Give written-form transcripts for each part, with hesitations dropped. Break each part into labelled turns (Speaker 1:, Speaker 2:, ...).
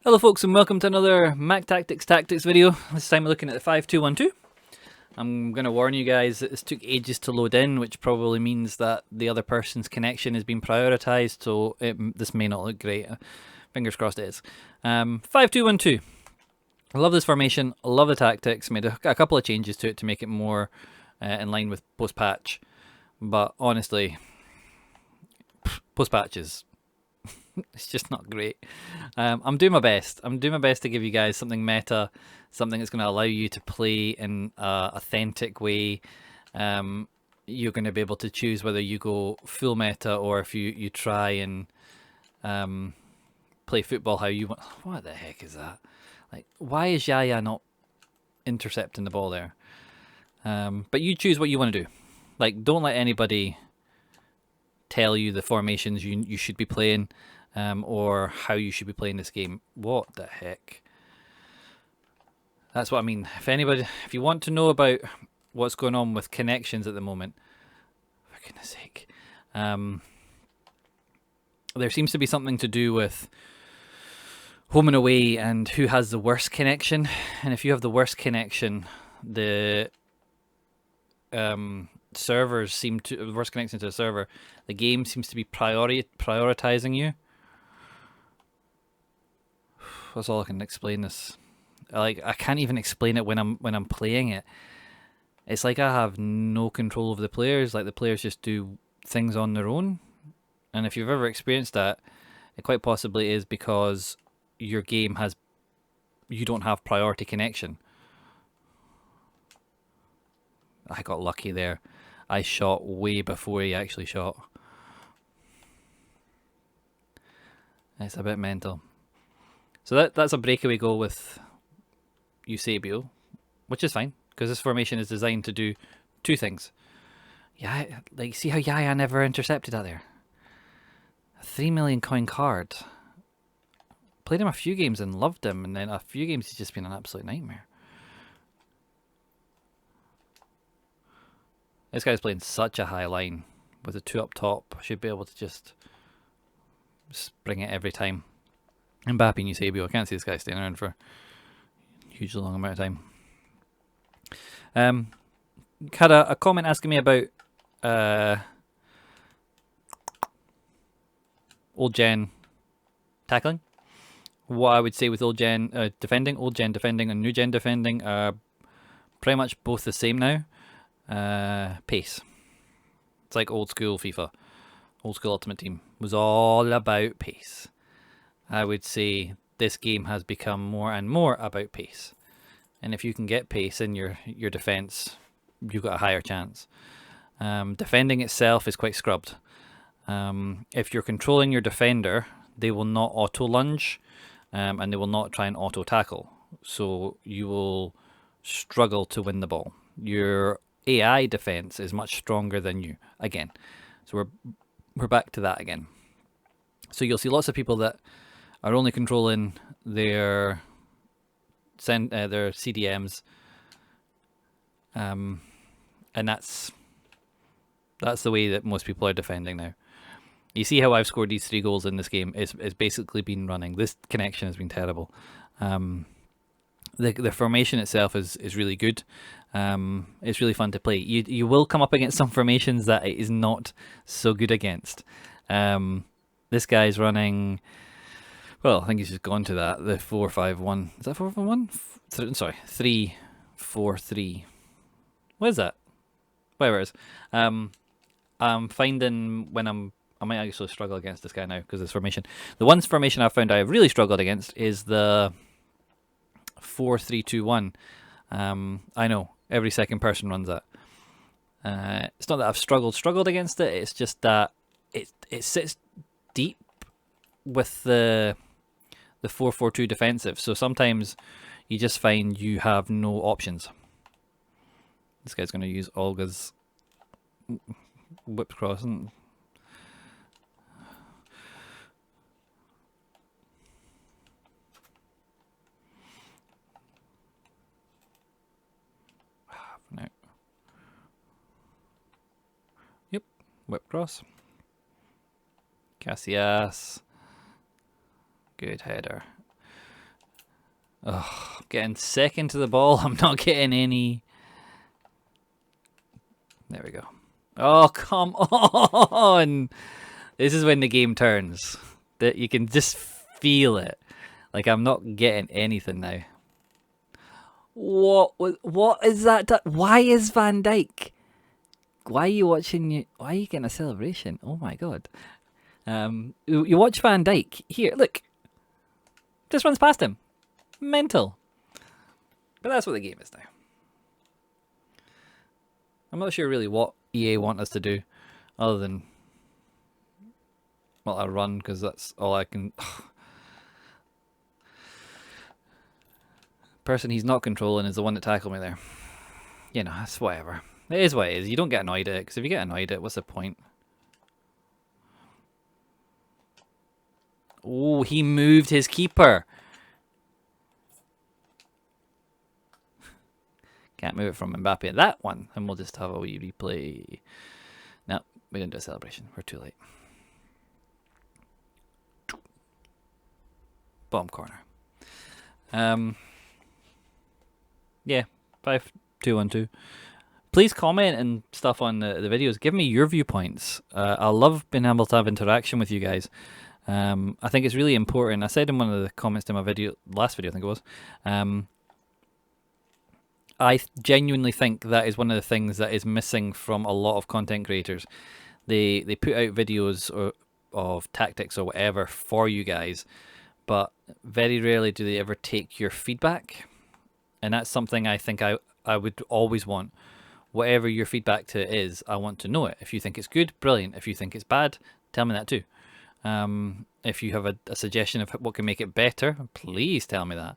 Speaker 1: Hello folks and welcome to another Mac Tactics video. This time we're looking at the 5-2-1-2. I'm going to warn you guys that this took ages to load in, which probably means that the other person's connection has been prioritised, so this may not look great. Fingers crossed it is. 5-2-1-2. I love this formation, I love the tactics, made a couple of changes to it to make it more in line with post-patch, but honestly, post-patch is it's just not great. I'm doing my best. I'm doing my best to give you guys something meta, something that's going to allow you to play in an authentic way. You're going to be able to choose whether you go full meta or if you try and play football how you want. What the heck is that? Like, why is Yaya not intercepting the ball there? But you choose what you want to do. Like, don't let anybody tell you the formations you should be playing. Or how you should be playing this game. What the heck? That's what I mean. If you want to know about what's going on with connections at the moment, for goodness sake, there seems to be something to do with home and away and who has the worst connection. And if you have the worst connection, the servers seem to the worst connection to the server. The game seems to be prioritizing you. That's all I can explain this. I can't even explain it when I'm playing it. It's like I have no control over the players. Like the players just do things on their own. And if you've ever experienced that, it quite possibly is because your game you don't have priority connection. I got lucky there. I shot way before he actually shot. It's a bit mental. So that's a breakaway goal with Eusebio, which is fine, because this formation is designed to do two things. Yeah, like, see how Yaya never intercepted that there? A 3 million coin card. Played him a few games and loved him, and then a few games he's just been an absolute nightmare. This guy's playing such a high line with the two up top. I should be able to just bring it every time. Mbappe and Eusebio. I can't see this guy staying around for a hugely long amount of time. Had a comment asking me about old gen tackling. What I would say with old gen defending, old gen defending and new gen defending are pretty much both the same now. Pace. It's like old school FIFA. Old school Ultimate Team was all about pace. I would say this game has become more and more about pace. And if you can get pace in your defense, you've got a higher chance. Defending itself is quite scrubbed. If you're controlling your defender, they will not auto lunge and they will not try and auto tackle. So you will struggle to win the ball. Your AI defense is much stronger than you again. So we're back to that again. So you'll see lots of people that are only controlling their CDMs, and that's the way that most people are defending now. You see how I've scored these 3 goals in this game? It's basically been running. This connection has been terrible. The formation itself is really good. It's really fun to play. You will come up against some formations that it is not so good against. This guy's running. Well, I think he's just gone to that. The 4-5-1. Is that 4-5-1? Sorry, 3-4-3. What is that? Whatever it is. I'm finding when I might actually struggle against this guy now because this formation. The one formation I've found I've really struggled against is the 4-3-2-1. I know every second person runs that. It's not that I've struggled against it. It's just that it sits deep with the 4-4-2 defensive. So sometimes you just find you have no options. This guy's going to use Olga's whipped cross. And no. Yep, whip cross. Casillas. Good header. Oh, getting second to the ball. I'm not getting any. There we go. Oh, come on. This is when the game turns. That you can just feel it. Like I'm not getting anything now. What is that? Why is Van Dijk? Why are you watching? Why are you getting a celebration? Oh my god. You watch Van Dijk here. Look, just runs past him. Mental. But that's what the game is now. I'm not sure really what EA want us to do, other than well, I run because that's all I can. Person he's not controlling is the one that tackled me there. You know, that's whatever. It is what it is. You don't get annoyed at it, because if you get annoyed at it, what's the point? Oh, he moved his keeper. Can't move it from Mbappe at that one, and we'll just have a wee replay. No, we didn't do a celebration. We're too late. Bottom corner. Yeah, 5-2-1-2. Please comment and stuff on the videos. Give me your viewpoints. I love being able to have interaction with you guys. I think it's really important. I said in one of the comments to my video, last video I think it was, I genuinely think that is one of the things that is missing from a lot of content creators. They put out videos of tactics or whatever for you guys, but very rarely do they ever take your feedback. And that's something I think I would always want. Whatever your feedback to it is, I want to know it. If you think it's good, brilliant. If you think it's bad, tell me that too. If you have a suggestion of what can make it better, please tell me that.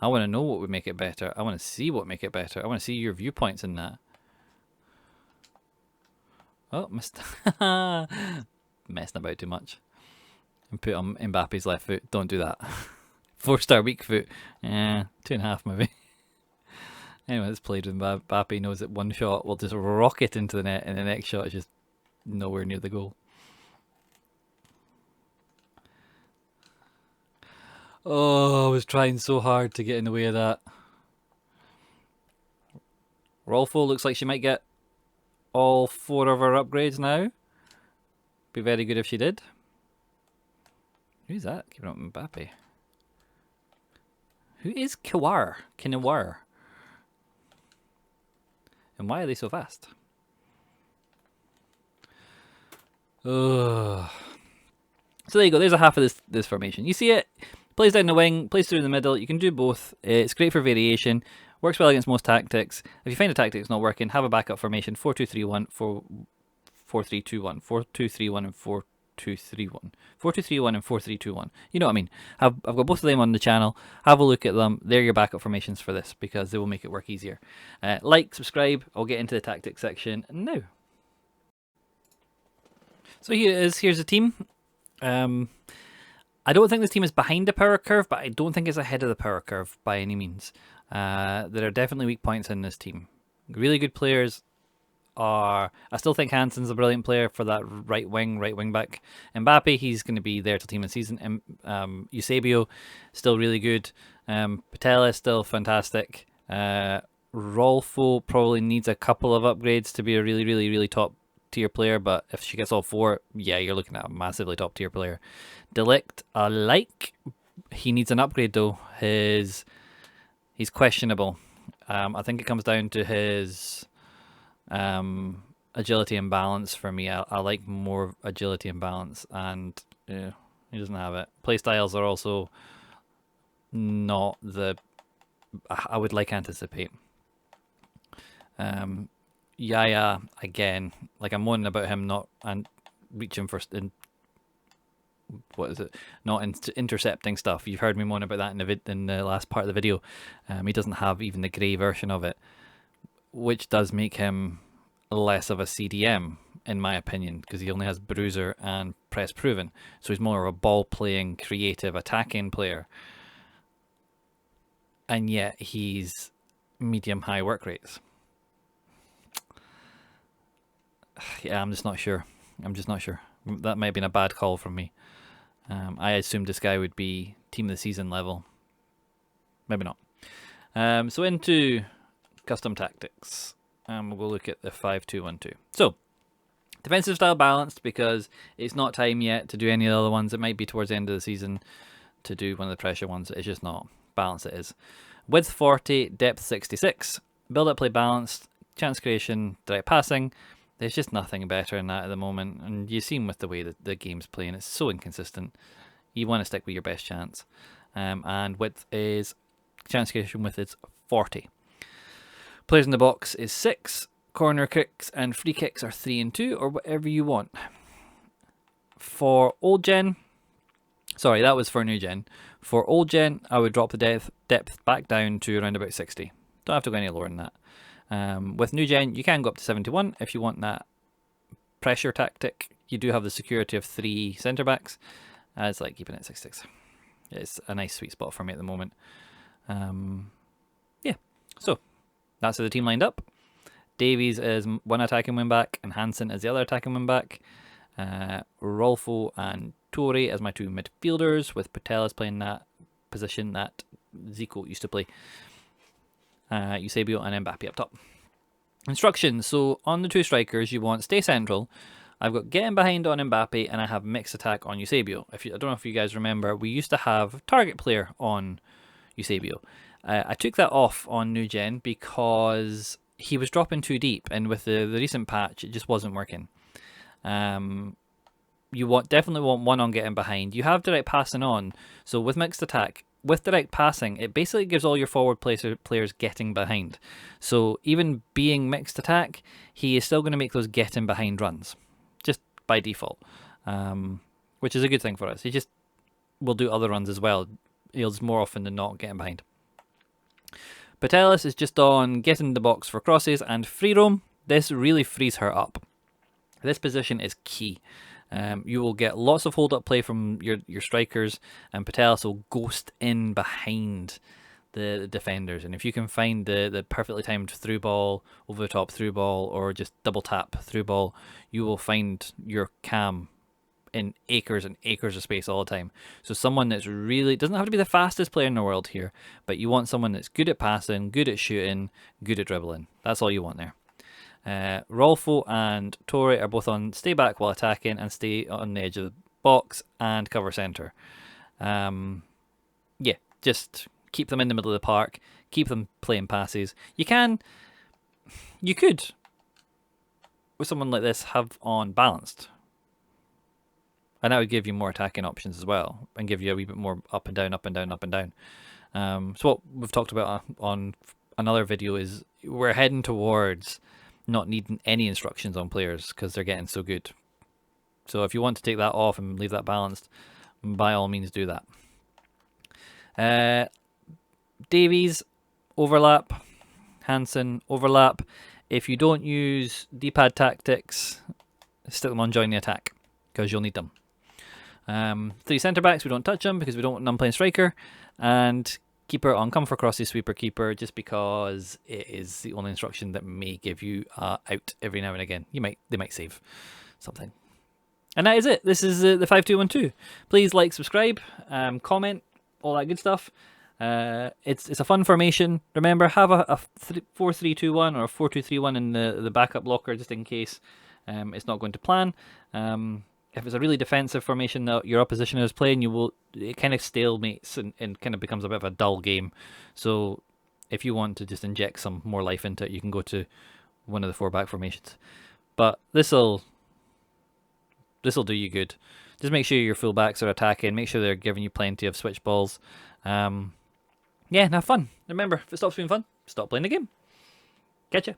Speaker 1: I want to know what would make it better. I want to see what would make it better. I want to see your viewpoints in that. Oh, messing about too much. And put on Mbappe's left foot. Don't do that. 4-star weak foot. 2.5 maybe. Anyway, that's played with Mbappe. Knows that one shot will just rocket into the net, and the next shot is just nowhere near the goal. Oh, I was trying so hard to get in the way of that. Rolfo looks like she might get all 4 of her upgrades now. Be very good if she did. Who's that? Keeping up with Mbappe. Who is Kiwar? And why are they so fast? Oh. So there you go. There's a half of this formation. You see it? Plays down the wing, plays through the middle. You can do both. It's great for variation. Works well against most tactics. If you find a tactic that's not working, have a backup formation. 4-2-3-1, 4-3-2-1, 4-2-3-1, and 4-2-3-1. 4-2-3-1 and 4-3-2-1. You know what I mean. I've got both of them on the channel. Have a look at them. They're your backup formations for this, because they will make it work easier. Like, subscribe. I'll get into the tactics section now. So here it is. Here's the team. I don't think this team is behind the power curve, but I don't think it's ahead of the power curve by any means. There are definitely weak points in this team. Really good players are... I still think Hansen's a brilliant player for that right wing back. Mbappe, he's going to be there till team of the season. Eusebio, still really good. Patella, still fantastic. Rolfo probably needs a couple of upgrades to be a really top tier player, but if she gets all 4, yeah, you're looking at a massively top tier player. Delict, I like. He needs an upgrade though. He's questionable. I think it comes down to his agility and balance for me. I like more agility and balance, and yeah, he doesn't have it. Playstyles are also not the I would like anticipate. Yaya, again, like I'm moaning about him not reaching for not intercepting stuff. You've heard me moan about that in the last part of the video. He doesn't have even the grey version of it, which does make him less of a CDM in my opinion, because he only has bruiser and press proven, so he's more of a ball playing, creative, attacking player, and yet he's medium high work rates. Yeah, I'm just not sure. That might have been a bad call from me. I assumed this guy would be team of the season level. maybe not. So into custom tactics. We'll go look at the 5-2-1-2. So, defensive style balanced because it's not time yet to do any of the other ones. It might be towards the end of the season to do one of the pressure ones. It's just not. Balanced it is. Width 40, depth 66. Build-up play balanced. Chance creation, direct passing. There's just nothing better than that at the moment. And you've seen with the way that the game's playing, it's so inconsistent. You want to stick with your best chance. And width is, chance creation width is 40. Players in the box is 6. Corner kicks and free kicks are 3 and 2, or whatever you want. For old gen, sorry, that was for new gen. For old gen, I would drop the depth back down to around about 60. Don't have to go any lower than that. With new gen, you can go up to 71 if you want that pressure tactic. You do have the security of 3 centre backs. It's like keeping it at 66. It's a nice sweet spot for me at the moment. Yeah, so that's how the team lined up. Davies is one attacking wing back, and Hansen is the other attacking wing back. Rolfo and Torre as my 2 midfielders, with Patelis playing that position that Zico used to play. Eusebio and Mbappe up top. Instructions. So on the 2 strikers, you want stay central. I've got getting behind on Mbappe, and I have mixed attack on Eusebio. I don't know if you guys remember, we used to have target player on Eusebio. I took that off on new gen because he was dropping too deep, and with the recent patch, it just wasn't working. You definitely want one on getting behind. You have direct passing on, so with mixed attack, with direct passing, it basically gives all your forward players getting behind. So even being mixed attack, he is still going to make those getting behind runs, just by default, which is a good thing for us. He just will do other runs as well. He'll more often than not getting behind. Patelis is just on getting in the box for crosses and free roam. This really frees her up. This position is key. You will get lots of hold-up play from your strikers, and Patelis will ghost in behind the defenders. And if you can find the perfectly timed through ball, over the top through ball, or just double tap through ball, you will find your cam in acres and acres of space all the time. So someone that's really, doesn't have to be the fastest player in the world here, but you want someone that's good at passing, good at shooting, good at dribbling. That's all you want there. Rolfo and Torre are both on stay back while attacking and stay on the edge of the box and cover centre. Yeah, just keep them in the middle of the park, keep them playing passes. You could, with someone like this, have on balanced. And that would give you more attacking options as well, and give you a wee bit more up and down, up and down, up and down. So what we've talked about on another video is we're heading towards not needing any instructions on players because they're getting so good. So if you want to take that off and leave that balanced, by all means do that. Davies, overlap. Hansen, overlap. If you don't use D-pad tactics, stick them on join the attack because you'll need them. 3 centre backs, we don't touch them because we don't want them playing striker, and keeper on come for crosses, sweeper, keeper, just because it is the only instruction that may give you out every now and again. They might save something. And that is it. This is the 5-2-1-2. Please like, subscribe, comment, all that good stuff. It's a fun formation. Remember, have a 4-3-2-1 or a 4-2-3-1 in the backup locker just in case it's not going to plan. If it's a really defensive formation that your opposition is playing, it kind of stalemates and kind of becomes a bit of a dull game. So if you want to just inject some more life into it, you can go to one of the 4-back formations. But this'll do you good. Just make sure your full-backs are attacking. Make sure they're giving you plenty of switch balls. Yeah, have fun. Remember, if it stops being fun, stop playing the game. Catch ya.